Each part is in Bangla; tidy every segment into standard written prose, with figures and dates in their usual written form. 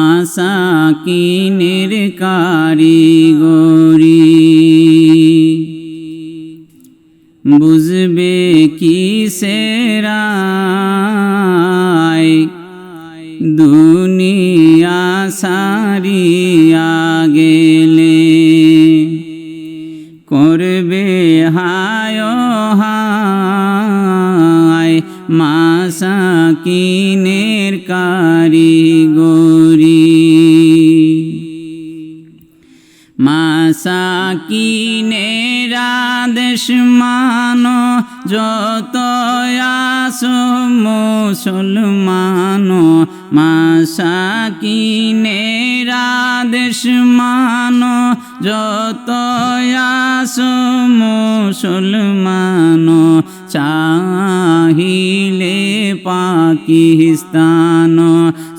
মাসাকিনের কারিগরি বুঝবে কিসেরায় দুনিয়া সারিয়া গেলে করবে হায় হায় মাসাকিনের কারিগরি মাসাকিনের আদেশ মানো যত আসো মুসলমান মাসাকিনের আদেশ মানো যত আসো মুসলমান চাহিলে পাকিস্তান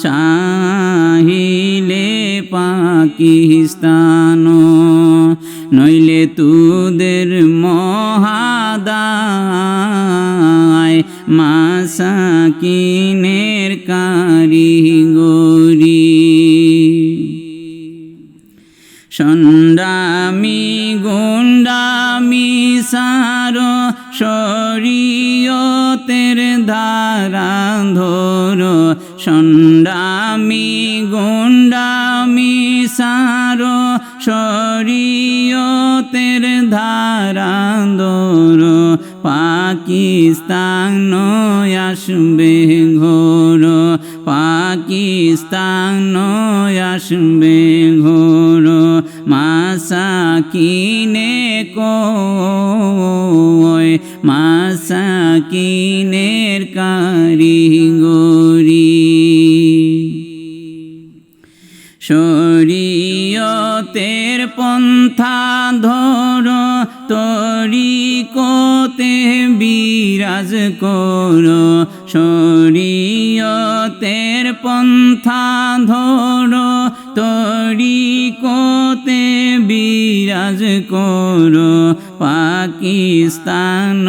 চাহিলে পাকিস্তান নইলে তুদের মহাদায় মাসাকিনের কারিগরি সন্ডামি গুন্ডামি সারো শরীয়তের ধারা ধরো সন্ডামি গুন্ডামি সারো শরীয়তের ধারা ধরো পাকিস্তান আসবে ঘোর পাকিস্তান আসবে ঘোর মাসাকিনে কই মাসাকিনের কারিগরি শরীয়তের পন্থা ধরো তরিকতে বিরাজ করো শরীয়তের পন্থা ধরো তরিকতে বিরাজ করো পাকিস্তান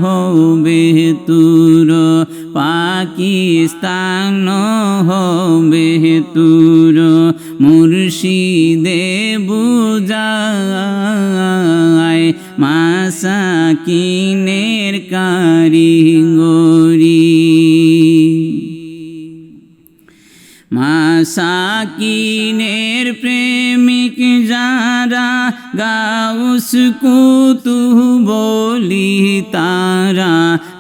হবে তুর পাকিস্তান হবে তুর মুর্শিদে বুঝায় মাসাকিনের কারিগরি মাসাকিনের প্রেমিক যারা গাউস কুতুব বলি তারা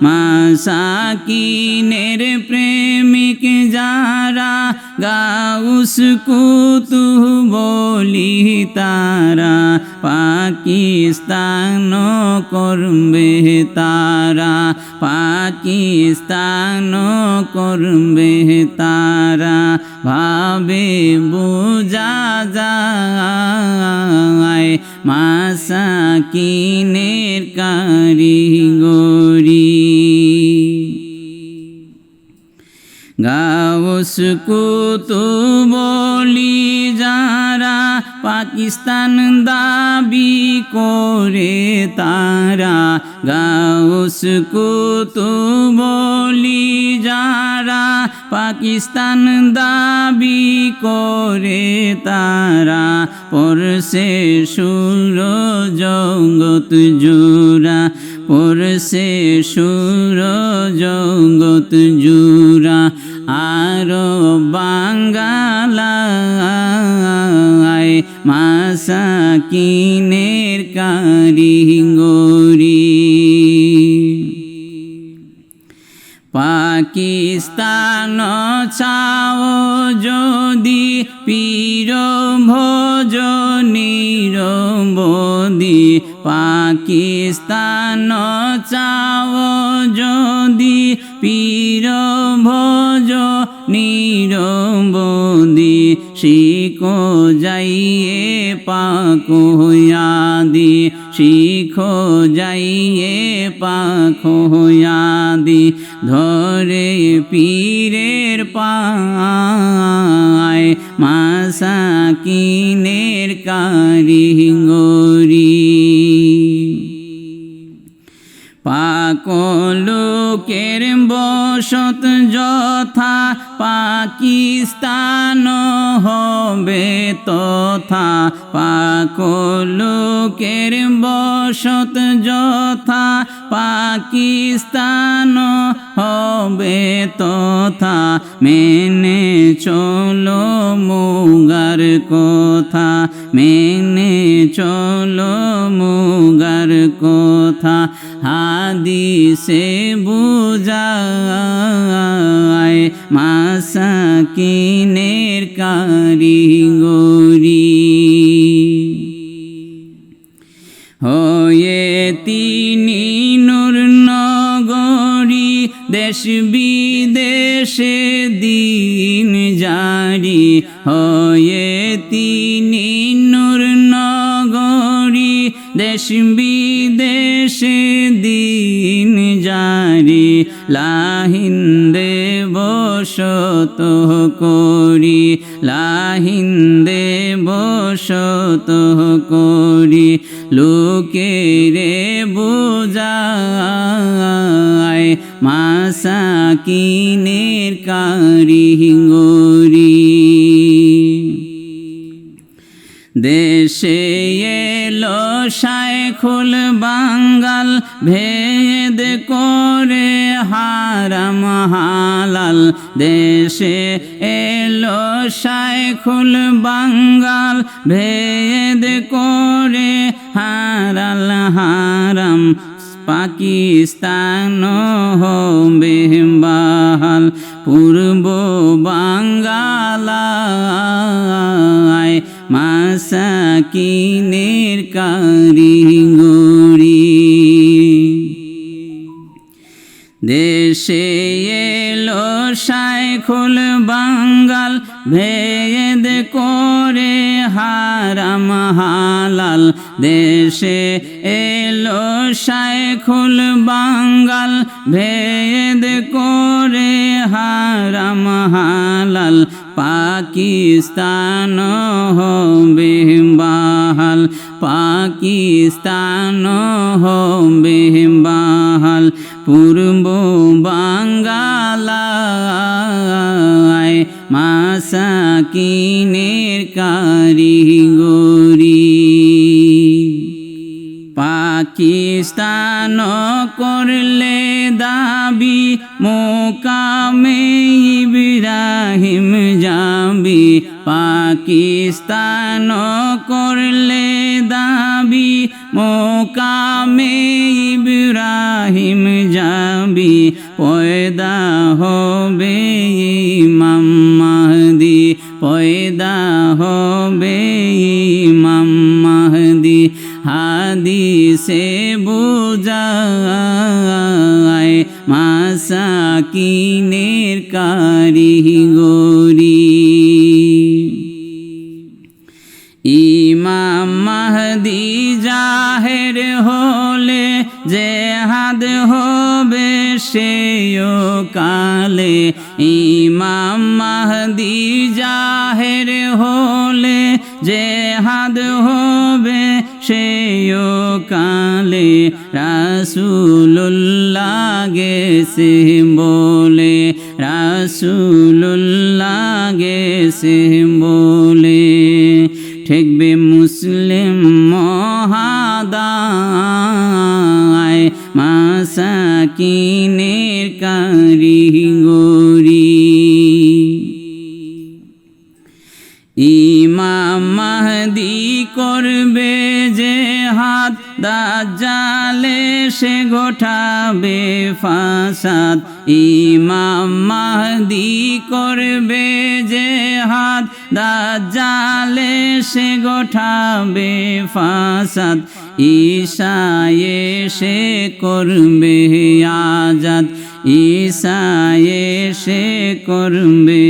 মাসাকিনের প্রেমিক যারা গাউস কুতুব বলি তারা পাকিস্তান করবে তারা পাকিস্তান করবে তারা ভাবে বুঝা যায় মাসাকিনের কারিগরি গাউস কুতুব বলি যারা পাকিস্তান দাবি করে তারা গাউস কুতুব বলি যারা পাকিস্তান দাবি করে তারা পরশে সুর জগৎ জোড়া পরশে সুর জগৎ জোড়া আরো বাঙ্গালায় মাসাকিনের কারিগরি পাকিস্তান চাও যদি পীর ভজনীর বদি পাকিস্তান চাও যদি পীর ভজনীর বদি শিখো যাইয়ে পাক হইয়াদি শিখো যাইয়ে পাক হইয়াদি ধরে পীরের পায় মাসাকিনের কারিগরি পাক লোকের বসত যথা পাকিস্তান হবে তথা পাক লোকের বসত যথা পাকিস্তান হবে তথা মেনে চলো মুগার কথা মেনে চলো মুগার কথা হাদিসে বুঝায় মাসাকিনের কারিগরি হয়ে তিনি নূর নগরী দেশ বিদেশে দিন জারি হয়ে তিনি নূর নগরী দেশ বিদেশে দিন জারি লাহিন্দে বসত করি লাহিন্দে বসত করি লোকেরে বুঝায় মাসাকিনের কারিগরি দেশে এলো শায়খুল বাঙ্গাল ভেদ করে হারাম হালাল দেশে এলো শায়খুল বাঙ্গাল ভেদ করে হারাল হারাম পাকিস্তান হবে বাহাল পূর্ব বাঙ্গালায় মাসাকিনের কারিগরি দেশে এলো শায়খুল বাঙ্গাল ভেদ করে হারাম হালাল দেশে এলো শায়খুল বাঙ্গাল ভেদ করে হারাম হালাল পাকিস্তান হবে বাহাল পাকিস্তান হবে বাহাল পূর্ব বাঙ্গালায় মাসাকিনের কারিগরি পাকিস্তান করলে দাবি মোকামে ইব্রাহিম যাবি পাকিস্তান করলে দাবি মোকামে ইব্রাহিম যাবি পয়দা হবে ইমাম মাহদি পয়দা হবে ইমাম মাহদি হাদিসে বুঝায় মাসাকিনের কারিগরি ইমাম মাহদি জাহের হলে জেহাদ হবে সেও কালে ইমাম মাহদি জাহের হলে জেহাদ হবে সেও কালে রাসূলুল্লাহ গেছে বলে রাসূলুল্লাহ গেছে বলে ঠেকবে মুসলিম মহাদায় মাসাকিনের কারিগরি ইমাম মাহদি করবে জেহাদ দাজ্জালে সে গোঠাবে ফাসাদ ইমাম মাহদি করবে জেহাদ দাজ্জালে সে গোঠাবে ফাসাদ ঈসা এসে করবে আজাদ ঈসা এসে করবে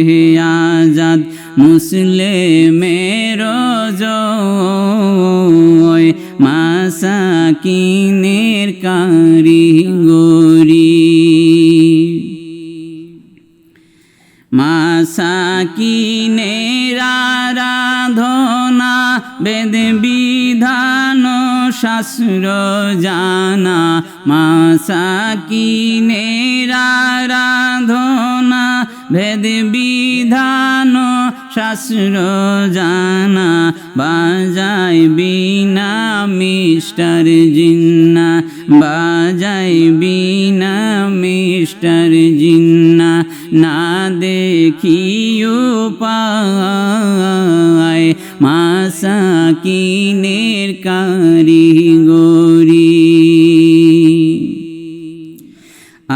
আজাদ মুসলিমের জয় মাসাকিনের কারিগরি মাসাকিনের আরাধনা বেদ বিধান শাস্ত্র জানা মাসাকিনের আরাধনা ভেদ বিধান শাস্ত্র জানা বাজায় বিনা মিস্টার জিন্না বাজায় বিনা মিস্টার জিন্না না দেখিও পায় মাসাকিনের কারিগরি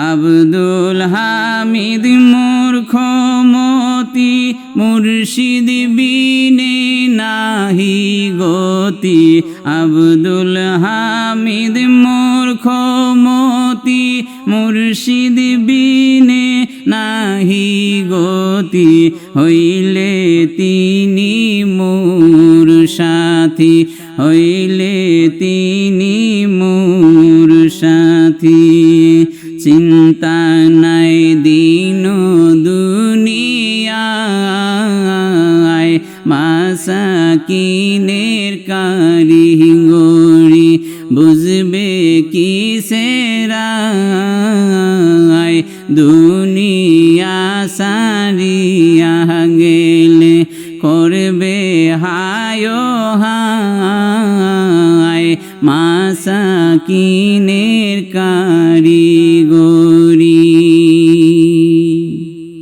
আব্দুল হামিদ মূর্খমতি মুর্শিদ বিনে নাহি গতি আব্দুল হামিদ মূর্খমতি মুর্শিদ বিনে নাহি গতি হইলে তিনি মোর সাথী হইলে তিনি মোর সাথী চিন্তা নাই দিন দুনিয়ায় মাসাকিনের কারিগরি বুঝবে কি সেরায় দুনিয়া সারিয়া গেলে করবে হায় হায় মাসাকিনের কারিগরি